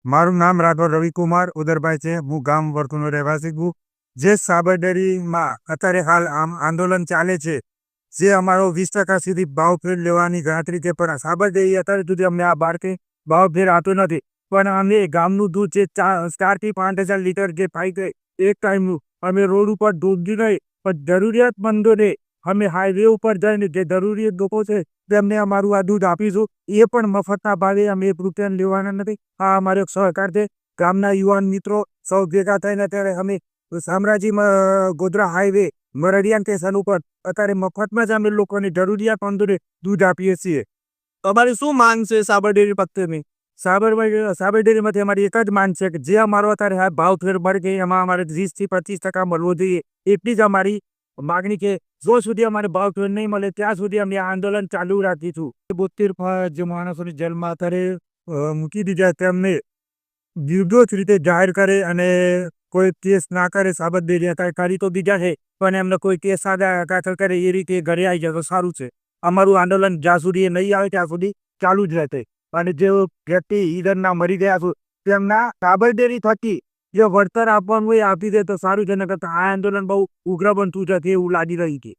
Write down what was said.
મારું નામ રાઠોડ રવિકુમાર ઉદરભાઈ છે. હું ગામ વર્તુનો રહેવાસી છું. જે સાબરડેરીમાં અત્યારે હાલ આંદોલન ચાલે છે, જે અમારો 20% સુધી ભાવફેર લેવાની ગણતરી છે, પણ સાબરડેરી અત્યાર સુધી અમને આ બારકે ભાવફેર આપતો નથી. પણ અમે ગામનું દૂધ જે 4 થી 5,000 લીટર જે પાઈ ગઈ એક ટાઈમનું અમે રોડ ઉપર દૂધથી નહીં, પણ જરૂરિયાતમંદોને અમે હાઈવે ઉપર જઈને જે જરૂરિયાત લોકો છે તેમને અમારું આ દૂધ આપીશું. એ પણ મફતના ભાવે. અમે 1 રૂપિયા લેવાના નથી. આ અમારો સહકાર છે. ગામના યુવાન મિત્રો સૌ ભેગા થઈને અત્યારે અમે શામળાજી ગોધરા હાઈવે મરડિયા સ્ટેશન ઉપર અત્યારે મફતમાં જ અમે લોકોની જરૂરિયાતમંદોને દૂધ આપીએ છીએ. તમારી શું માંગ છે સાબરડેરી પ્રત્યેની? સાબરડેરીમાંથી અમારી એક જ માંગ છે કે જે અમારો અત્યારે આ ભાવફેર મળે છે એમાં અમારે 20 થી 25% મળવો જોઈએ. એટલી જ અમારી માગણી છે. જો સુધી અમારે ભાવફેર નહીં મળે ત્યાં સુધી અમે આ આંદોલન ચાલુ રાખીશું. 72 જે માણસોની જેલમાં અત્યારે મૂકી દીધા તેમને નિર્દોષ રીતે જાહેર કરે અને કોઈ કેસ ના કરે. સાબરડેરી અત્યારે કરી તો દીધા છે, પણ એમને કોઈ કેસ દાખલ કરે એ રીતે ઘરે આવી જાય તો સારું છે. અમારું આંદોલન જ્યાં સુધી એ નહીં આવે ત્યાં સુધી ચાલુ જ રહેશે. અને જે વ્યક્તિ ઈડરના મરી ગયા છે તેમના સાબરડેરી થકી જે વળતર આપવાનું હોય આપી દે તો સારું છે. નકર આ આંદોલન બહુ ઉગ્ર બનતું જશે એવું લાગી રહ્યું છે.